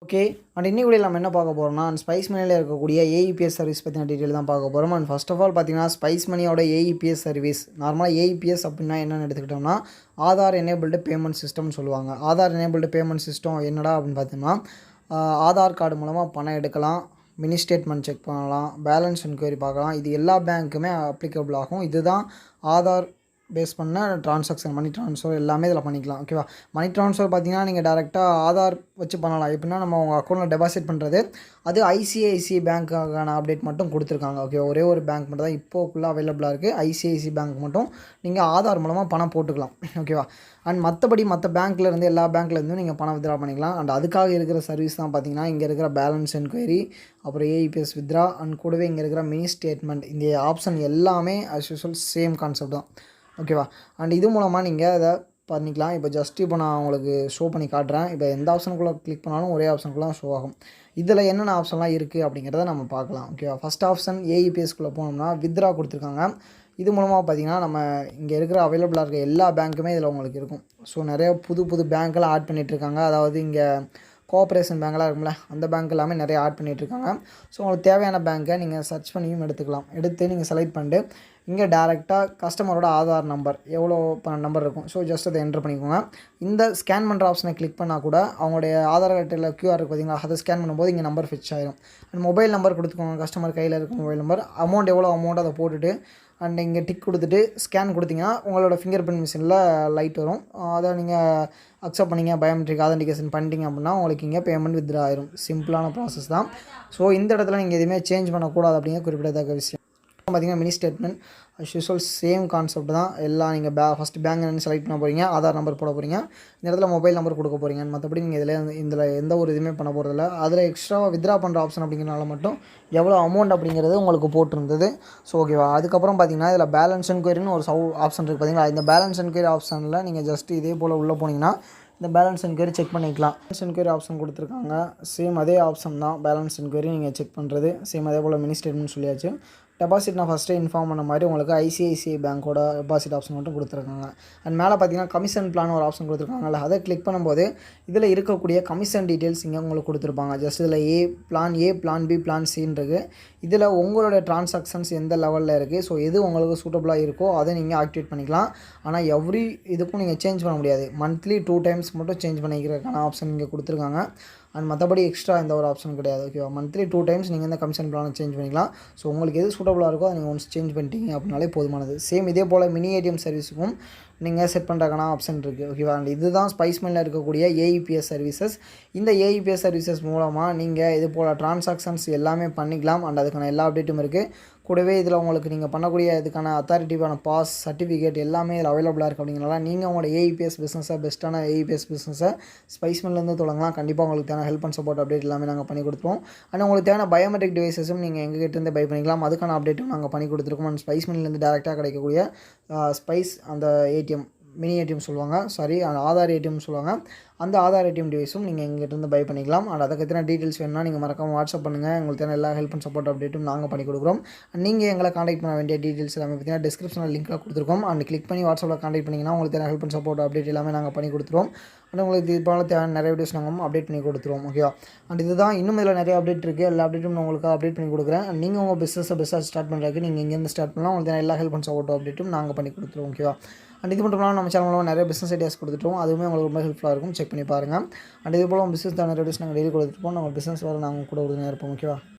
Okay. And இன்னைக்கு வீடியோல நம்ம என்ன பார்க்க போறோம்னா, ஸ்பைஸ் மணில இருக்கக்கூடிய ஏஇபிஎஸ் சர்வீஸ் பத்தின டீடைல் தான் பார்க்க போறோம். அண்ட் ஃபர்ஸ்ட் ஆஃப் ஆல் பார்த்தீங்கன்னா, ஸ்பைஸ் மணியோட ஏஇபிஎஸ் சர்வீஸ் நார்மலா ஏஇபிஎஸ் அப்படின்னா என்னன்னு எடுத்துக்கிட்டோம்னா, ஆதார் எனேபிள்டு பேமெண்ட் சிஸ்டம்னு சொல்லுவாங்க. ஆதார் எனேபிள்டு பேமெண்ட் சிஸ்டம் என்னடா அப்படின்னு பார்த்தோம்னா, ஆதார் கார்டு மூலமா பணம் எடுக்கலாம், மினி ஸ்டேட்மெண்ட் செக் பண்ணலாம், பேலன்ஸ் என்கொயரி பார்க்கலாம். இது எல்லா பேங்க்குமே அப்ளிகபிள் ஆகும். இதுதான் ஆதார் பேஸ் பண்ண ட்ரான்சாக்ஷன் மணி ட்ரான்ஸ்ஃபர் எல்லாமே இதில் பண்ணிக்கலாம். ஓகேவா? மணி ட்ரான்ஸ்ஃபர் பார்த்தீங்கன்னா, நீங்கள் டேரெக்டாக ஆதார் வச்சு பண்ணலாம். எப்படின்னா நம்ம உங்கள் அக்கௌண்ட்டில் டெபாசிட் பண்ணுறது அது ஐசிஐசிஐ பேங்க்குக்கான அப்டேட் மட்டும் கொடுத்துருக்காங்க. ஓகே, ஒரே ஒரு பேங்க் மட்டும் தான் இப்போக்குள்ளே அவைலபிளாக இருக்குது. ஐசிஐசிஐ பேங்க் மட்டும் நீங்கள் ஆதார் மூலமாக பணம் போட்டுக்கலாம். ஓகேவா? அண்ட் மற்றபடி மற்ற பேங்க்லேருந்து எல்லா பேங்க்லேருந்தும் நீங்கள் பணம் வித்ட்ரா பண்ணிக்கலாம். அண்ட் அதுக்காக இருக்கிற சர்வீஸ் தான் பார்த்தீங்கன்னா, இங்கே இருக்கிற பேலன்ஸ் என்கொயரி, அப்புறம் ஏஇபிஎஸ் வித்ட்ரா, அண்ட் கூடவே இங்கே இருக்கிற மினி ஸ்டேட்மெண்ட். இந்த ஆப்ஷன் எல்லாமே அஸ் யூஸ்வல் சேம் கான்செப்ட் தான். ஓகேவா? அண்ட் இது மூலமாக நீங்கள் அதை பண்ணிக்கலாம். இப்போ நான் உங்களுக்கு ஷோ பண்ணி காட்டுறேன். இப்போ எந்த ஆப்ஷனுக்குள்ளே கிளிக் பண்ணாலும் ஒரே ஆப்ஷனுக்குள்ளே ஷோ ஆகும். இதில் என்னென்ன ஆப்ஷன்லாம் இருக்குது அப்படிங்கிறத நம்ம பார்க்கலாம். ஓகேவா? ஃபஸ்ட் ஆப்ஷன் ஏஇபிஎஸ்க்குள்ளே போனோம்னா வித்ட்ரா கொடுத்துருக்காங்க. இது மூலமாக பார்த்திங்கன்னா, நம்ம இங்கே இருக்கிற அவைலபிளாக இருக்க எல்லா பேங்க்குமே இதில் உங்களுக்கு இருக்கும். ஸோ நிறைய புது பேங்க்கெல்லாம் ஆட் பண்ணிகிட்ருக்காங்க. அதாவது இங்கே கோஆப்ரேஷன் பேங்க்லாம் இருக்கும்ல, அந்த பேங்க் எல்லாமே நிறைய ஆட் பண்ணிகிட்ருக்காங்க. ஸோ உங்களுக்கு தேவையான பேங்க்கை நீங்கள் சர்ச் பண்ணியும் எடுத்துக்கலாம். எடுத்து நீங்கள் செலக்ட் பண்ணிட்டு இங்கே டேரெக்டாக கஸ்டமரோட ஆதார் நம்பர் எவ்வளோ நம்பர் இருக்கும். ஸோ ஜஸ்ட் அதை என்ட்ரு பண்ணிக்கோங்க. இந்த ஸ்கேன் பண்ணுற ஆப்ஷனை கிளிக் பண்ணால் கூட அவங்களுடைய ஆதார் அட்டையில் கியூஆர் இருக்குது பார்த்தீங்களா, அதை ஸ்கேன் பண்ணும்போது இங்கே நம்பர் ஃபிக்ஸ் ஆயிடும். அண்ட் மொபைல் நம்பர் கொடுத்துக்கோங்க, கஸ்டமர் கையில் இருக்க மொபைல் நம்பர், அமௌண்ட் எவ்வளோ அமௌண்ட் அதை போட்டுட்டு அண்ட் இங்கே டிக் கொடுத்துட்டு ஸ்கேன் கொடுத்தீங்கன்னா உங்களோட ஃபிங்கர் பிரிண்ட் மிஷினில் லைட் வரும். அதை நீங்கள் அக்செப்ட் பண்ணிங்க, பயோமெட்ரிக் ஆதென்டிகேஷன் பண்ணிட்டீங்க அப்படின்னா உங்களுக்கு இங்கே பேமெண்ட் வித்ட்ரா ஆயிரும். சிம்பிளான ப்ராசஸ் தான். ஸோ இந்த இடத்துல நீங்கள் எதுவுமே சேஞ்ச் பண்ணக்கூடாது அப்படிங்கிற குறிப்பிடத்தக்க விஷயம். பார்த்தீங்கன்னா mini statement as usual same concept தான். எல்லாம் நீங்கள் ஃபஸ்ட்டு பேங்க் என்னென்னு செலக்ட் பண்ண போகிறீங்க, ஆதார் நம்பர் போட போகிறீங்க, இந்த இடத்துல மொபைல் நம்பர் கொடுக்க போகிறீங்க. மற்றபடி நீங்கள் இதில் எந்த ஒரு இதுவுமே பண்ண போகிறதில்ல. அதில் எக்ஸ்ட்ராவாக வித்ட்ரா பண்ணுற ஆப்ஷன் அப்படிங்கிறனால மட்டும் எவ்வளோ அமௌண்ட் அப்படிங்கிறது உங்களுக்கு போட்டிருந்தது. ஸோ ஓகேவா? அதுக்கப்புறம் பார்த்தீங்கன்னா இதில் பேலன்ஸ் என்கொயரின்னு ஒரு ஆப்ஷன் இருக்குது பார்த்தீங்களா. இந்த பேலன்ஸ் என்கொயரி ஆப்ஷனில் நீங்கள் ஜஸ்ட் இதே போல் உள்ளே போனீங்கன்னா இந்த பேலன்ஸ் என்கொயரி செக் பண்ணிக்கலாம். பேலன்ஸ் என்கொயரி ஆப்ஷன் கொடுத்துருக்காங்க. சேம் அதே ஆப்ஷன் தான் பேலன்ஸ் என்கொயரி நீங்கள் செக் பண்ணுறது. சேம் அதே போல் மினி ஸ்டேட்மெண்ட் சொல்லியாச்சு. டெபாசிட் நான் ஃபஸ்ட்டே இன்ஃபார்ம் பண்ண மாதிரி உங்களுக்கு ஐசிஐசிஐ பேங்க்கோட டெபாசிட் ஆப்ஷன் மட்டும் கொடுத்துருக்காங்க. அண்ட் மேலே பார்த்தீங்கன்னா கமிஷன் பிளான் ஒரு ஆப்ஷன் கொடுத்துருக்காங்கல்ல, அதை கிளிக் பண்ணும்போது இதில் இருக்கக்கூடிய கமிஷன் டீட்டெயில்ஸ் இங்கே உங்களுக்கு கொடுத்துருப்பாங்க. ஜஸ்ட் இதில் பிளான் பி, பிளான் சின்றது. இதில் உங்களோட ட்ரான்சாக்ஷன்ஸ் எந்த லெவலில் இருக்குது, ஸோ எது உங்களுக்கு சூட்டபுளாக இருக்கோ அதை நீங்கள் ஆக்டிவேட் பண்ணிக்கலாம். ஆனால் எவ்ரி இதுக்கும் நீங்கள் சேஞ்ச் பண்ண முடியாது. மந்த்லி 2 டைம்ஸ் மட்டும் சேஞ்ச் பண்ணிக்கிறதுக்கான ஆப்ஷன் இங்கே கொடுத்துருக்காங்க. அண்ட் மற்றபடி எக்ஸ்ட்ரா எந்த ஒரு ஆப்ஷன் கிடையாது. ஓகேவா? மந்த்லி 2 டைம்ஸ் நீங்கள் இந்த கமிஷன் பிளானை சேஞ்ச் பண்ணிக்கலாம். ஸோ உங்களுக்கு எது சூட்டபுளாக இருக்கோ அதை நீங்கள் ஒன்ஸ் சேஞ்ச் பண்ணிட்டீங்க அப்படின்னாலே போதுமானது. சேம் இதே போல் மினி ஏடிஎம் சர்வீஸுக்கும் நீங்கள் செட் பண்ணுறதுக்கான ஆப்ஷன் இருக்குது. ஓகேவா? அண்ட் இதுதான் ஸ்பைஸ் மணியில் இருக்கக்கூடிய ஏஇபிஎஸ் சர்வீசஸ். இந்த ஏஇபிஎஸ் சர்வீசஸ் மூலமாக நீங்கள் இது போல் ட்ரான்சாக்ஷன்ஸ் எல்லாமே பண்ணிக்கலாம். அண்ட் அதுக்கான எல்லா அப்டேட்டும் இருக்குது. கூடவே இதில் உங்களுக்கு நீங்கள் பண்ணக்கூடிய இதுக்கான அத்தாரிட்டிவான பாஸ், சர்டிஃபிகேட் எல்லாமே இதில் அவைலபிளாக இருக்குது. அப்படிங்கிறனால நீங்கள் உங்களோட ஏஇபிஎஸ் பிஸ்னஸை பெஸ்ட்டான ஏஇபிஎஸ் பிஸ்னஸை ஸ்பைஸ் மணிலேருந்து தொடங்கலாம். கண்டிப்பாக உங்களுக்கு தேவையான ஹெல்ப் அண்ட் சப்போர்ட் அப்டேட் எல்லாமே நாங்கள் பண்ணி கொடுத்துருவோம். அண்ட் உங்களுக்கு தேவையான பயோமெட்ரிக் டிவைசஸும் நீங்கள் எங்ககிட்டேருந்து பை பண்ணிக்கலாம். அதுக்கான அப்டேட்டும் நாங்கள் பண்ணி கொடுத்துருக்கோம். அண்ட் ஸ்பைஸ் மணிலேருந்து டேரெக்டாக கிடைக்கக்கூடிய ஸ்பைஸ் அந்த ஏடிஎம் மினி ஏடிஎம் சொல்லுவாங்க, அந்த ஆதார் ஏடிஎம் சொல்லுவாங்க. அந்த ஆதார் ஏடிஎம் டிவைஸும் நீங்கள் எங்கிட்டேருந்து பை பண்ணிக்கலாம். அண்ட் அதை பற்றின டீட்டெயில்ஸ் வேணும்னா நீங்கள் மறக்காமல் வாட்ஸ்அப் பண்ணுங்கள். உங்களுக்கு தேவையான எல்லா ஹெல்ப் அண்ட் சப்போர்ட் அப்டேட்டும் நாங்கள் பண்ணி கொடுக்குறோம். நீங்கள் எங்களை காண்டாக்ட் பண்ண வேண்டிய டீட்டெயில்ஸ் எல்லாமே பார்த்தீங்கன்னா டிஸ்கிரிப்ஷனில் லிங்க்கில் கொடுத்துருக்கோம். அண்ட் கிளிக் பண்ணி வாட்ஸ்அப்பில் காண்டாக்ட் பண்ணிங்கன்னா உங்களுக்கு தேவையான ஹெல்ப் அண்ட் சப்போர்ட் அப்டேட் எல்லாமே நாங்கள் பண்ணி கொடுத்துருவோம். அண்ட் உங்களுக்கு இது போல தேவையான நிறைய வீடியோஸ் நாங்கள் அப்டேட் பண்ணி கொடுத்துருவோம். ஓகேவா? அண்ட் இதுதான் இன்னும் இதில் நிறைய அப்டேட் இருக்குது. எல்லா அப்டேட்டும் நான் உங்களுக்கு அப்டேட் பண்ணி கொடுக்குறேன். அண்ட் நீங்கள் உங்கள் பிஸ்னஸை பெஸ்ட்டாக ஸ்டார்ட் பண்ணுறதுக்கு நீங்கள் இங்கேருந்து ஸ்டார்ட் பண்ணலாம். உங்களுக்கு தேவையான எல்லா ஹெல்ப் அண்ட் சப்போர்ட் அப்டேட்டும் நாங்கள் பண்ணி கொடுத்துருவோம். ஓகேவா? அண்ட் இது மட்டும் இல்லாமல் நம்ம சேனல் மூலமாக நிறைய பிஸ்னஸ் ஐடியாஸ் கொடுத்துட்டோம். அதுவுமே உங்களுக்கு ரொம்ப ஹெல்ப்ஃபுல்லாக இருக்கும். செக் பண்ணி பாருங்கள். அண்ட் இது போல் பிஸ்னஸ் நிறைய வீடியோஸ் நாங்கள் டெய்லி கொடுத்துருப்போம். நம்ம பிஸ்னஸ் வர நாங்கள் கூட உறுதுணையாக இருப்போம். ஓகேவா?